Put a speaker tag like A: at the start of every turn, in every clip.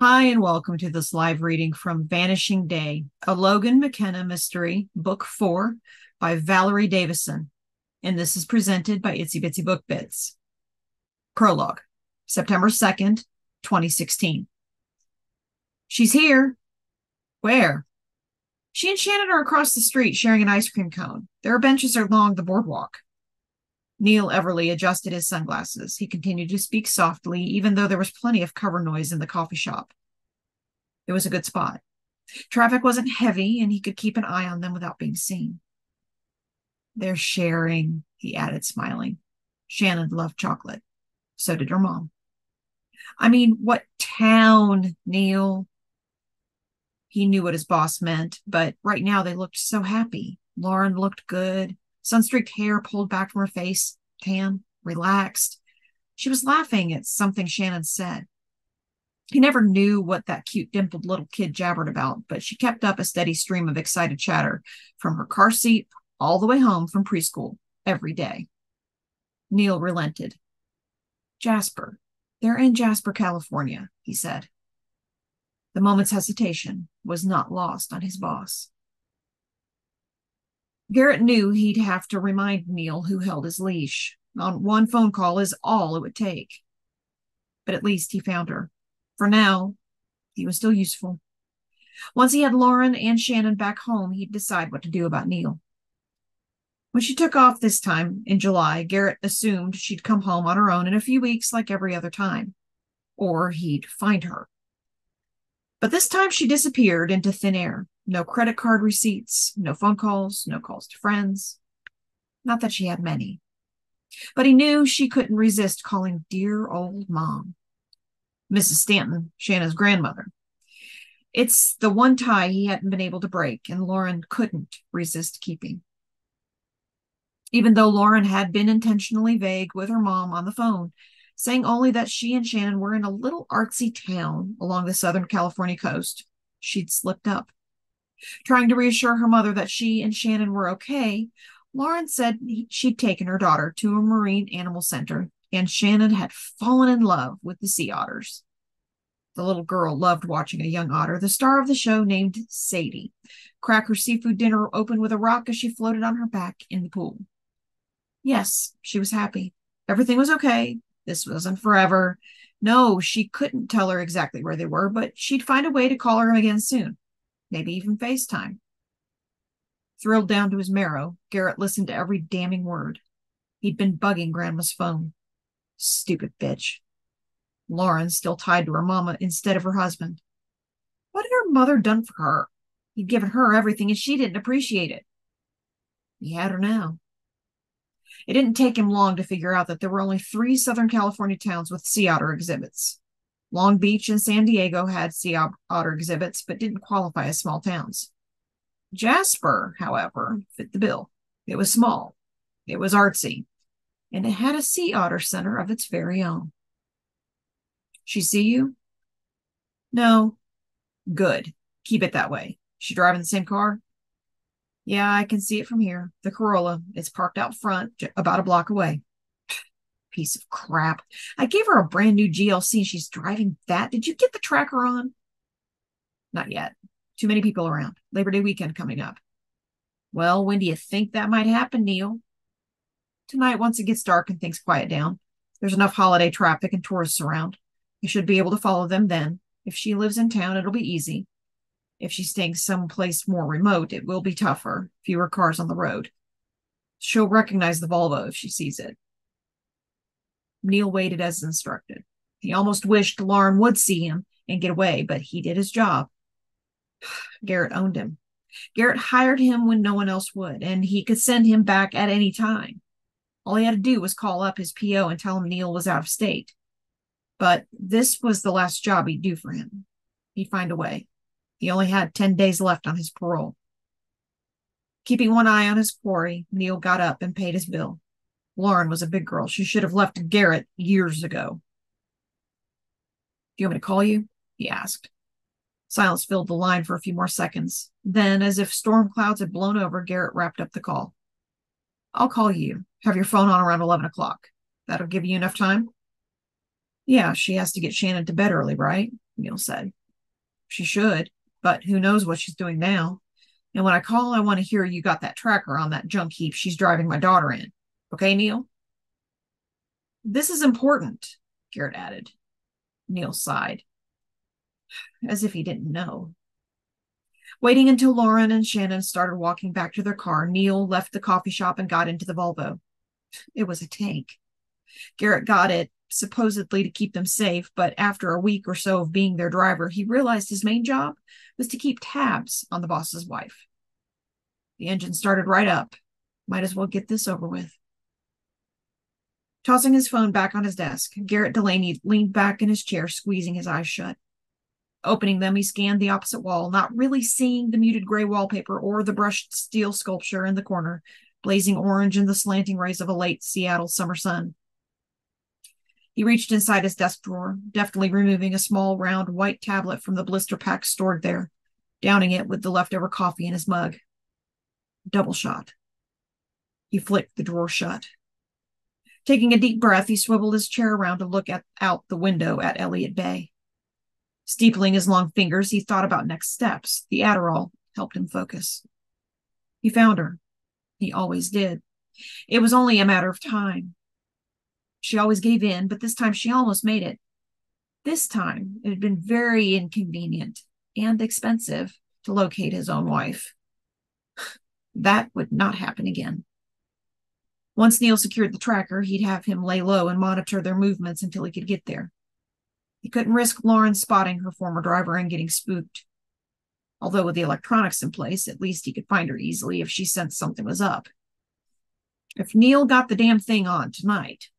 A: Hi, and welcome to this live reading from Vanishing Day, a Logan McKenna mystery, Book 4 by Valerie Davisson. And this is presented by Itsy Bitsy Book Bits. Prologue, September 2nd, 2016. She's here. Where? She and Shannon are across the street sharing an ice cream cone. Their benches are along the boardwalk. Neil Everly adjusted his sunglasses. He continued to speak softly, even though there was plenty of cover noise in the coffee shop. It was a good spot. Traffic wasn't heavy, and he could keep an eye on them without being seen. They're sharing, he added, smiling. Shannon loved chocolate. So did her mom. I mean, what town, Neil? He knew what his boss meant, but right now they looked so happy. Lauren looked good. Sun-streaked hair pulled back from her face, tan, relaxed. She was laughing at something Shannon said. He never knew what that cute, dimpled little kid jabbered about, but she kept up a steady stream of excited chatter from her car seat all the way home from preschool every day. Neil relented. Jasper. They're in Jasper, California, he said. The moment's hesitation was not lost on his boss. Garrett knew he'd have to remind Neil who held his leash. On one phone call is all it would take. But at least he found her. For now, he was still useful. Once he had Lauren and Shannon back home, he'd decide what to do about Neil. When she took off this time in July, Garrett assumed she'd come home on her own in a few weeks like every other time. Or he'd find her. But this time she disappeared into thin air. No credit card receipts, no phone calls, no calls to friends. Not that she had many. But he knew she couldn't resist calling dear old Mom. Mrs. Stanton, Shannon's grandmother. It's the one tie he hadn't been able to break, and Lauren couldn't resist keeping. Even though Lauren had been intentionally vague with her mom on the phone, saying only that she and Shannon were in a little artsy town along the Southern California coast, she'd slipped up. Trying to reassure her mother that she and Shannon were okay, Lauren said she'd taken her daughter to a marine animal center, and Shannon had fallen in love with the sea otters. The little girl loved watching a young otter, the star of the show named Sadie, crack her seafood dinner open with a rock as she floated on her back in the pool. Yes, she was happy. Everything was okay. This wasn't forever. No, she couldn't tell her exactly where they were, but she'd find a way to call her again soon. Maybe even FaceTime. Thrilled down to his marrow, Garrett listened to every damning word. He'd been bugging Grandma's phone. Stupid bitch. Lauren still tied to her mama instead of her husband. What had her mother done for her? He'd given her everything and she didn't appreciate it. He had her now. It didn't take him long to figure out that there were only 3 Southern California towns with sea otter exhibits. Long Beach and San Diego had sea otter exhibits, but didn't qualify as small towns. Jasper, however, fit the bill. It was small. It was artsy. And it had a sea otter center of its very own. She see you? No. Good. Keep it that way. She driving the same car? Yeah, I can see it from here. The Corolla. It's parked out front, about a block away. Piece of crap. I gave her a brand new GLC and she's driving that. Did you get the tracker on? Not yet. Too many people around. Labor Day weekend coming up. Well, when do you think that might happen, Neil? Tonight, once it gets dark and things quiet down. There's enough holiday traffic and tourists around. You should be able to follow them then. If she lives in town, it'll be easy. If she's staying someplace more remote, it will be tougher. Fewer cars on the road. She'll recognize the Volvo if she sees it. Neil waited as instructed. He almost wished Lauren would see him and get away, but he did his job. Garrett owned him. Garrett hired him when no one else would, and he could send him back at any time. All he had to do was call up his PO and tell him Neil was out of state. But this was the last job he'd do for him. He'd find a way. He only had 10 days left on his parole. Keeping one eye on his quarry, Neil got up and paid his bill. Lauren was a big girl. She should have left Garrett years ago. Do you want me to call you? He asked. Silence filled the line for a few more seconds. Then, as if storm clouds had blown over, Garrett wrapped up the call. I'll call you. Have your phone on around 11 o'clock. That'll give you enough time? Yeah, she has to get Shannon to bed early, right? Neil said. She should, but who knows what she's doing now. And when I call, I want to hear you got that tracker on that junk heap she's driving my daughter in. Okay, Neil? This is important, Garrett added. Neil sighed, as if he didn't know. Waiting until Lauren and Shannon started walking back to their car, Neil left the coffee shop and got into the Volvo. It was a tank. Garrett got it, supposedly to keep them safe, but after a week or so of being their driver, he realized his main job was to keep tabs on the boss's wife. The engine started right up. Might as well get this over with. Tossing his phone back on his desk, Garrett Delaney leaned back in his chair, squeezing his eyes shut. Opening them, he scanned the opposite wall, not really seeing the muted gray wallpaper or the brushed steel sculpture in the corner, blazing orange in the slanting rays of a late Seattle summer sun. He reached inside his desk drawer, deftly removing a small, round, white tablet from the blister pack stored there, downing it with the leftover coffee in his mug. Double shot. He flicked the drawer shut. Taking a deep breath, he swiveled his chair around to look out the window at Elliott Bay. Steepling his long fingers, he thought about next steps. The Adderall helped him focus. He found her. He always did. It was only a matter of time. She always gave in, but this time she almost made it. This time, it had been very inconvenient and expensive to locate his own wife. That would not happen again. Once Neil secured the tracker, he'd have him lay low and monitor their movements until he could get there. He couldn't risk Lauren spotting her former driver and getting spooked. Although with the electronics in place, at least he could find her easily if she sensed something was up. If Neil got the damn thing on tonight.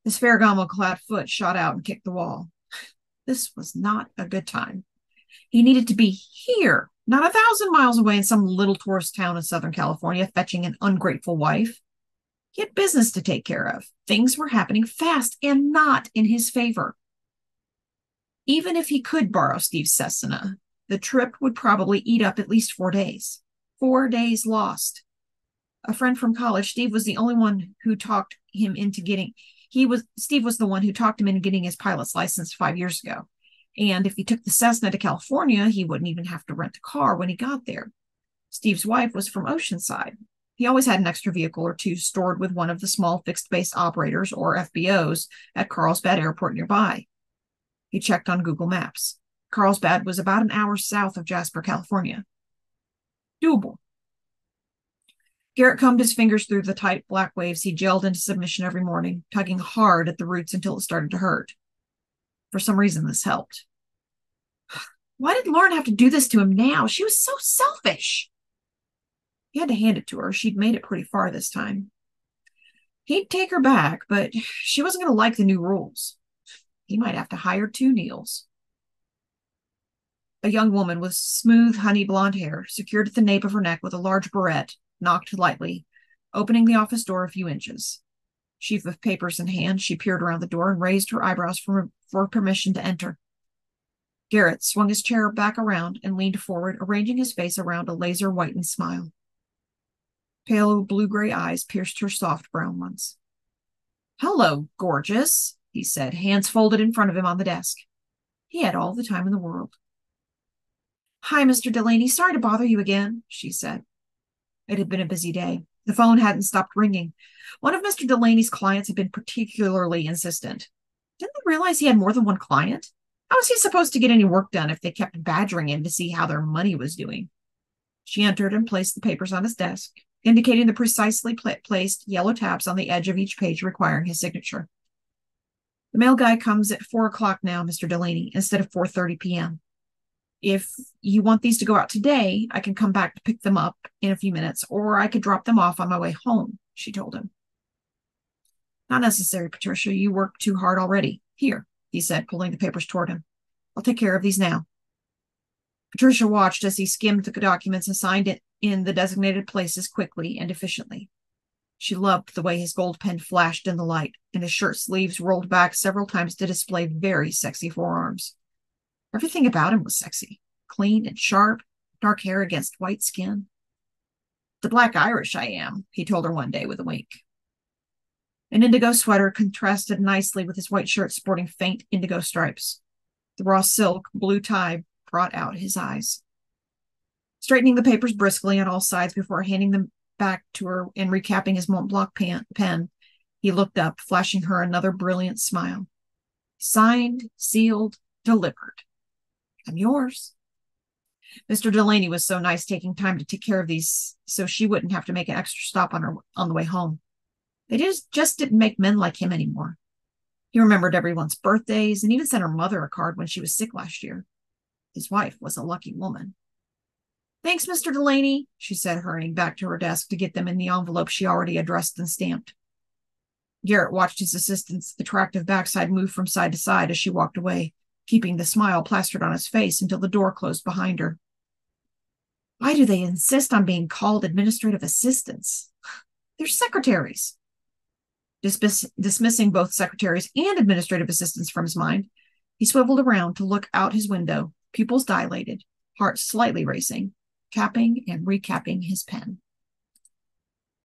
A: His Ferragamo-clad foot shot out and kicked the wall. This was not a good time. He needed to be here, not 1,000 miles away in some little tourist town in Southern California, fetching an ungrateful wife. He had business to take care of. Things were happening fast and not in his favor. Even if he could borrow Steve's Cessna, the trip would probably eat up at least 4 days. 4 days lost. A friend from college, Steve was the only one who talked him into getting... Steve was the one who talked him into getting his pilot's license 5 years ago. And if he took the Cessna to California, he wouldn't even have to rent a car when he got there. Steve's wife was from Oceanside. He always had an extra vehicle or two stored with one of the small fixed-base operators, or FBOs, at Carlsbad Airport nearby. He checked on Google Maps. Carlsbad was about an hour south of Jasper, California. Doable. Garrett combed his fingers through the tight black waves he gelled into submission every morning, tugging hard at the roots until it started to hurt. For some reason, this helped. Why did Lauren have to do this to him now? She was so selfish. He had to hand it to her. She'd made it pretty far this time. He'd take her back, but she wasn't going to like the new rules. He might have to hire 2 Neils. A young woman with smooth, honey blonde hair, secured at the nape of her neck with a large barrette, knocked lightly, opening the office door a few inches. Sheaf of papers in hand, she peered around the door and raised her eyebrows for permission to enter. Garrett swung his chair back around and leaned forward, arranging his face around a laser-whitened smile. Pale blue-gray eyes pierced her soft brown ones. "Hello, gorgeous," he said, hands folded in front of him on the desk. He had all the time in the world. "Hi, Mr. Delaney. Sorry to bother you again," she said. It had been a busy day. The phone hadn't stopped ringing. One of Mr. Delaney's clients had been particularly insistent. Didn't they realize he had more than one client? How was he supposed to get any work done if they kept badgering him to see how their money was doing? She entered and placed the papers on his desk, indicating the precisely placed yellow tabs on the edge of each page requiring his signature. "The mail guy comes at 4 o'clock now, Mr. Delaney, instead of 4:30 p.m. If you want these to go out today, I can come back to pick them up in a few minutes, or I could drop them off on my way home," she told him. "Not necessary, Patricia. You work too hard already. Here," he said, pulling the papers toward him. "I'll take care of these now." Patricia watched as he skimmed the documents and signed it in the designated places quickly and efficiently. She loved the way his gold pen flashed in the light, and his shirt sleeves rolled back several times to display very sexy forearms. Everything about him was sexy, clean and sharp, dark hair against white skin. "The black Irish I am," he told her one day with a wink. An indigo sweater contrasted nicely with his white shirt sporting faint indigo stripes. The raw silk blue tie brought out his eyes. Straightening the papers briskly on all sides before handing them back to her and recapping his Mont Blanc pen, he looked up, flashing her another brilliant smile. Signed, sealed, delivered. I'm yours. Mr. Delaney was so nice taking time to take care of these so she wouldn't have to make an extra stop on the way home. They just didn't make men like him anymore. He remembered everyone's birthdays and even sent her mother a card when she was sick last year. His wife was a lucky woman. Thanks, Mr. Delaney, she said, hurrying back to her desk to get them in the envelope she already addressed and stamped. Garrett watched his assistant's attractive backside move from side to side as she walked away, keeping the smile plastered on his face until the door closed behind her. Why do they insist on being called administrative assistants? They're secretaries. Dismissing both secretaries and administrative assistants from his mind, he swiveled around to look out his window, pupils dilated, heart slightly racing, capping and recapping his pen.